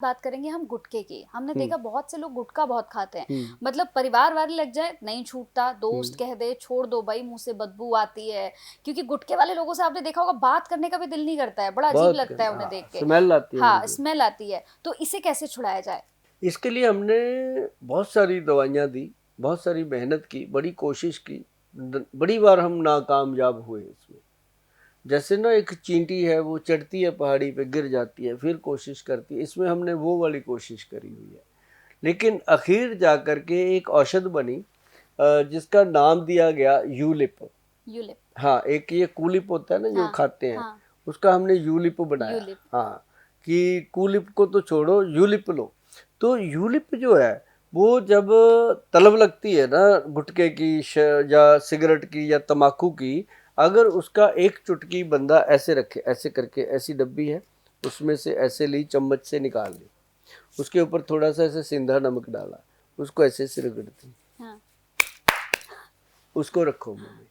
बात करेंगे हम गुटखे की। हमने हुँ, देखा बहुत से लोग गुटखा बहुत खाते हैं। हुँ, मतलब परिवार वाले लग जाए, नहीं छूटता, हुँ। दोस्त कह दे छोड़ दो भाई, मुँह से बदबू आती है। क्योंकि गुटखे वाले लोगों से आपने देखा होगा बात करने का भी दिल नहीं करता है, बड़ा अजीब बहुत लगता है गंदा, उन्हें हाँ, देख के। स्मेल आती है हाँ, मुझे। स्मेल आती है। तो इसे कैसे छुड़ाया जाए? इसके लिए हमने बहुत सारी दवाइयाँ दी, बहुत सारी मेहनत की, बड़ी कोशिश की, बड़ी बार हम नाकामयाब हुए इसमें। जैसे ना एक चींटी है, वो चढ़ती है पहाड़ी पे, गिर जाती है, फिर कोशिश करती है, इसमें हमने वो वाली कोशिश करी हुई है। लेकिन आखिर जा कर के एक औषध बनी, जिसका नाम दिया गया यूलिप। यूलिप। हाँ, एक ये कूलिप होता है ना जो हाँ, खाते हैं, हाँ, उसका हमने यूलिप बनाया। यूलिप। हाँ, कि कूलिप को तो छोड़ो, यूलिप लो। तो यूलिप जो है, वो जब तलब लगती है ना गुटखे की या सिगरेट की या तम्बाकू की, अगर उसका एक चुटकी बंदा ऐसे रखे, ऐसे करके, ऐसी डब्बी है, उसमें से ऐसे ली, चम्मच से निकाल ली, उसके ऊपर थोड़ा सा ऐसे सिंधा नमक डाला, उसको ऐसे से रगड़ दी, हाँ। उसको रखो मुंह में,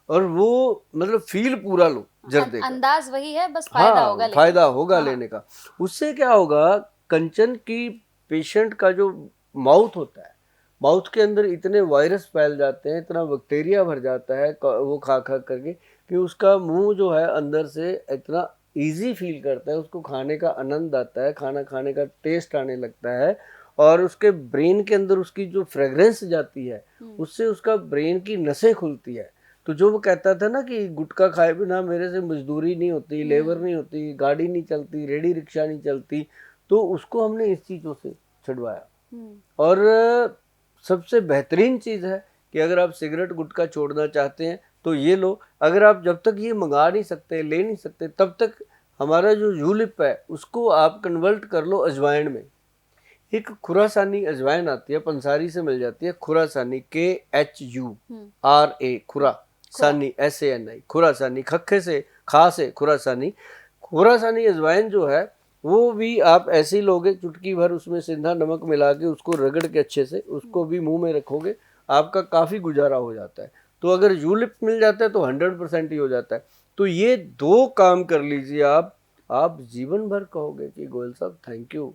और वो मतलब फील पूरा लो जर्दे का। अंदाज वही है, बस फायदा होगा हाँ, लेकिन। फायदा होगा हाँ। लेने का। उससे क्या होगा, कंचन की पेशेंट का जो माउथ होता है, माउथ के अंदर इतने वायरस फैल जाते हैं, इतना बैक्टीरिया भर जाता है वो खा खा करके, कि उसका मुंह जो है अंदर से इतना इजी फील करता है, उसको खाने का आनंद आता है, खाना खाने का टेस्ट आने लगता है, और उसके ब्रेन के अंदर उसकी जो फ्रेग्रेंस जाती है, उससे उसका ब्रेन की नसें खुलती है। तो जो वो कहता था ना कि गुटखा खाए बिना मेरे से मजदूरी नहीं होती, लेबर नहीं होती, गाड़ी नहीं चलती, रेडी रिक्शा नहीं चलती, तो उसको हमने इस चीज़ों से छुड़वाया। और सबसे बेहतरीन चीज़ है कि अगर आप सिगरेट गुटखा छोड़ना चाहते हैं तो ये लो। अगर आप जब तक ये मंगा नहीं सकते, ले नहीं सकते, तब तक हमारा जो यूलिप है उसको आप कन्वर्ट कर लो अजवाइन में। एक खुरासानी अजवाइन आती है, पंसारी से मिल जाती है, खुरासानी, KHURA, खुरा खुरा। सानी, SANI, खुरासानी, खखे से, खा से खुरासानी। खुरासानी अजवाइन जो है, वो भी आप ऐसे ही लोगे, चुटकी भर उसमें सिंधा नमक मिला के उसको रगड़ के अच्छे से, उसको भी मुंह में रखोगे, आपका काफ़ी गुजारा हो जाता है। तो अगर यूलिप मिल जाता है तो 100% ही हो जाता है। तो ये दो काम कर लीजिए आप जीवन भर कहोगे कि गोयल साहब थैंक यू,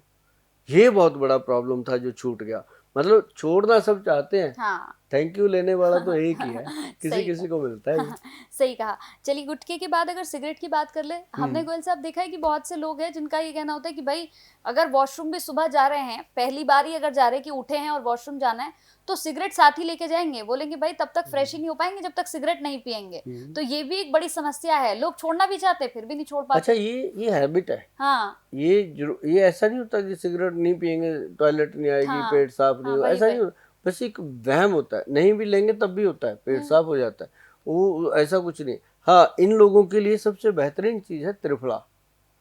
ये बहुत बड़ा प्रॉब्लम था जो छूट गया। मतलब छोड़ना सब चाहते हैं, हाँ। थैंक यू लेने वाला तो एक ही है, किसी सही किसी को मिलता है ये। कहा। सही कहा। चलिए गुटखे के बाद अगर सिगरेट की बात कर ले, हमने हम्म, गोयल साहब देखा है कि बहुत से लोग हैं जिनका ये कहना होता है कि भाई अगर वॉशरूम भी सुबह जा रहे हैं, पहली बार ही अगर जा रहे हैं कि उठे हैं और वॉशरूम जाना है, तो सिगरेट साथ ही लेके जाएंगे। बोलेंगे भाई तब तक फ्रेश ही नहीं हो पाएंगे जब तक सिगरेट नहीं पिएंगे। हम्म। तो ये भी एक बड़ी समस्या है, लोग छोड़ना भी चाहते फिर भी नहीं छोड़ अच्छा, पाते। ये हैबिट है। हाँ। ये ऐसा नहीं होता कि सिगरेट नहीं पिएंगे टॉयलेट नहीं आएगी, हाँ। पेट साफ नहीं हाँ, होगा, वही ऐसा नहीं वही। होता। बस एक वहम होता है, नहीं भी लेंगे तब भी होता है, पेट हम्म। साफ हो जाता है, वो ऐसा कुछ नहीं। हाँ, इन लोगों के लिए सबसे बेहतरीन चीज़ है त्रिफला।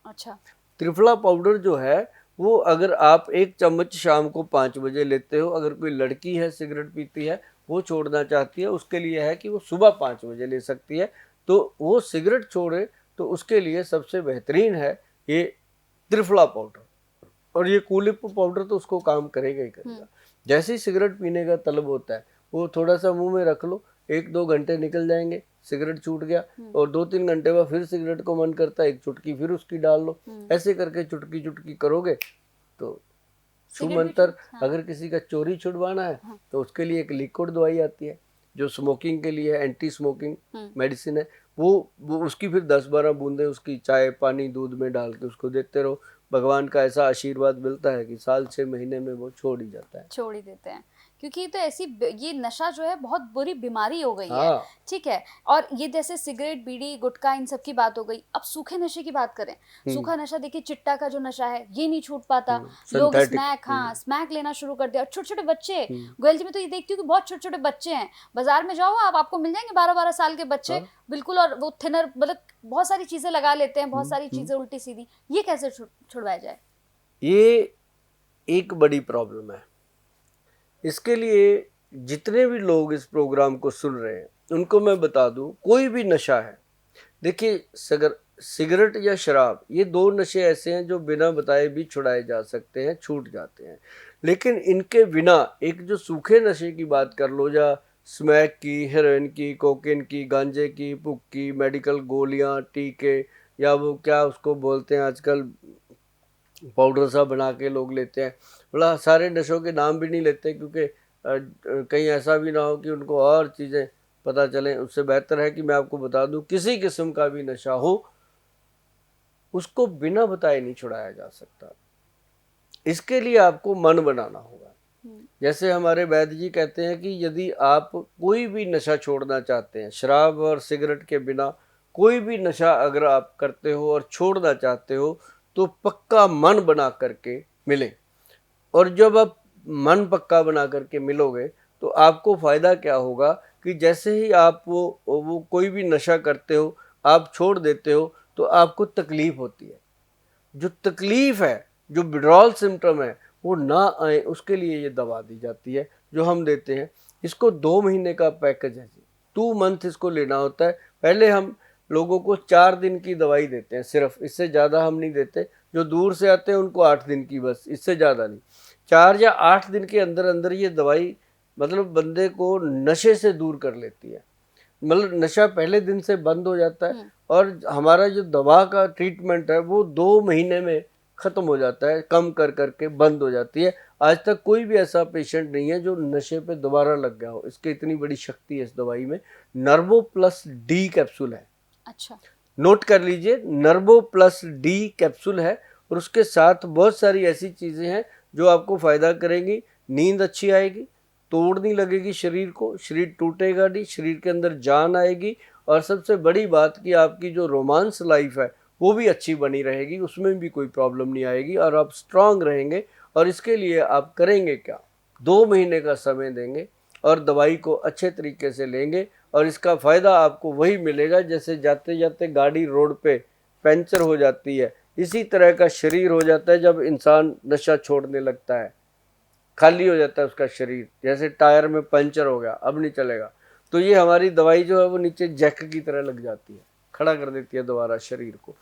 अच्छा। त्रिफला पाउडर जो है, वो अगर आप एक चम्मच शाम को 5 बजे लेते हो, अगर कोई लड़की है सिगरेट पीती है, वो छोड़ना चाहती है, उसके लिए है कि वो सुबह 5 बजे ले सकती है। तो वो सिगरेट छोड़े तो उसके लिए सबसे बेहतरीन है ये त्रिफला पाउडर। और ये कूलिप पाउडर तो उसको काम करेगा ही हम्म। करेगा। जैसे ही सिगरेट पीने का तलब होता है, वो थोड़ा सा मुंह में रख लो, 1-2 घंटे निकल जाएंगे, सिगरेट छूट गया, और 2-3 घंटे बाद फिर सिगरेट को मन करता है, एक चुटकी फिर उसकी डाल लो। ऐसे करके चुटकी चुटकी करोगे तो छू सिगरेट भी मंतर। छोड़। हाँ। अगर किसी का चोरी छुड़वाना है हाँ। तो उसके लिए एक लिक्विड दवाई आती है जो स्मोकिंग के लिए एंटी स्मोकिंग हम्म। मेडिसिन है। वो उसकी फिर 10-12 बूंदे उसकी चाय पानी दूध में डाल के उसको देते रहो। भगवान का ऐसा आशीर्वाद मिलता है कि साल 6 महीने में वो छोड़ ही जाता है। छोड़ ही देते हैं। क्योंकि तो ऐसी ये नशा जो है बहुत बुरी बीमारी हो गई है। हाँ। ठीक है। और ये जैसे सिगरेट बीड़ी गुटखा इन सब की बात हो गई, अब सूखे नशे की बात करें। हम्म, सूखा नशा देखिए, चिट्टा का जो नशा है ये नहीं छूट पाता। लोग सिंथेटिक। स्मैक, हाँ स्मैक लेना शुरू कर दिया। और छोटे छोटे बच्चे, हम्म, गोयल जी में तो ये देखती हूँ कि बहुत छोटे छोटे बच्चे हैं। बाजार में जाओ आप, आपको मिल जाएंगे 12-12 साल के बच्चे। हाँ। बिल्कुल। और वो थिनर मतलब बहुत सारी चीजें लगा लेते हैं, बहुत हम्म, सारी चीजें उल्टी सीधी। ये कैसे छुड़वाया जाए? ये एक बड़ी प्रॉब्लम है। इसके लिए जितने भी लोग इस प्रोग्राम को सुन रहे हैं उनको मैं बता दूं, कोई भी नशा है, देखिए सिगरेट या शराब, ये दो नशे ऐसे हैं जो बिना बताए भी छुड़ाए जा सकते हैं, छूट जाते हैं। लेकिन इनके बिना एक जो सूखे नशे की बात कर लो, या स्मैक की, हेरोइन की, कोकेन की, गांजे की, पुक की, मेडिकल गोलियां, टीके, या वो क्या उसको बोलते हैं आजकल, पाउडर सा बना के लोग लेते हैं। बोला सारे नशों के नाम भी नहीं लेते, क्योंकि कहीं ऐसा भी ना हो कि उनको और चीज़ें पता चलें। उससे बेहतर है कि मैं आपको बता दूं, किसी किस्म का भी नशा हो उसको बिना बताए नहीं छुड़ाया जा सकता। इसके लिए आपको मन बनाना होगा। जैसे हमारे वैद्य जी कहते हैं कि यदि आप कोई भी नशा छोड़ना चाहते हैं, शराब और सिगरेट के बिना कोई भी नशा अगर आप करते हो और छोड़ना चाहते हो, तो पक्का मन बना करके मिलें। और जब आप मन पक्का बना करके मिलोगे तो आपको फ़ायदा क्या होगा कि जैसे ही आप वो कोई भी नशा करते हो, आप छोड़ देते हो, तो आपको तकलीफ़ होती है। जो तकलीफ़ है, जो विड्रॉल सिम्टम है, वो ना आए उसके लिए ये दवा दी जाती है जो हम देते हैं। इसको 2 महीने का पैकेज है जी, 2 मंथ इसको लेना होता है। पहले हम लोगों को 4 दिन की दवाई देते हैं सिर्फ, इससे ज़्यादा हम नहीं देते। जो दूर से आते हैं उनको 8 दिन की, बस, इससे ज़्यादा नहीं। 4 या 8 दिन के अंदर अंदर ये दवाई मतलब बंदे को नशे से दूर कर लेती है। मतलब नशा पहले दिन से बंद हो जाता है और हमारा जो दवा का ट्रीटमेंट है वो 2 महीने में ख़त्म हो जाता है, कम कर करके बंद हो जाती है। आज तक कोई भी ऐसा पेशेंट नहीं है जो नशे पे दोबारा लग गया हो। इसकी इतनी बड़ी शक्ति है इस दवाई में। नर्वो प्लस डी कैप्सूल है, अच्छा। नोट कर लीजिए, नर्वो प्लस डी कैप्सूल है। और उसके साथ बहुत सारी ऐसी चीज़ें हैं जो आपको फ़ायदा करेंगी। नींद अच्छी आएगी, तोड़ नहीं लगेगी शरीर को, शरीर टूटेगा नहीं, शरीर के अंदर जान आएगी। और सबसे बड़ी बात कि आपकी जो रोमांस लाइफ है वो भी अच्छी बनी रहेगी, उसमें भी कोई प्रॉब्लम नहीं आएगी और आप स्ट्रांग रहेंगे। और इसके लिए आप करेंगे क्या, 2 महीने का समय देंगे और दवाई को अच्छे तरीके से लेंगे। और इसका फ़ायदा आपको वही मिलेगा जैसे जाते जाते गाड़ी रोड पे पंचर हो जाती है, इसी तरह का शरीर हो जाता है जब इंसान नशा छोड़ने लगता है। खाली हो जाता है उसका शरीर, जैसे टायर में पंचर हो गया, अब नहीं चलेगा। तो ये हमारी दवाई जो है वो नीचे जैक की तरह लग जाती है, खड़ा कर देती है दोबारा शरीर को।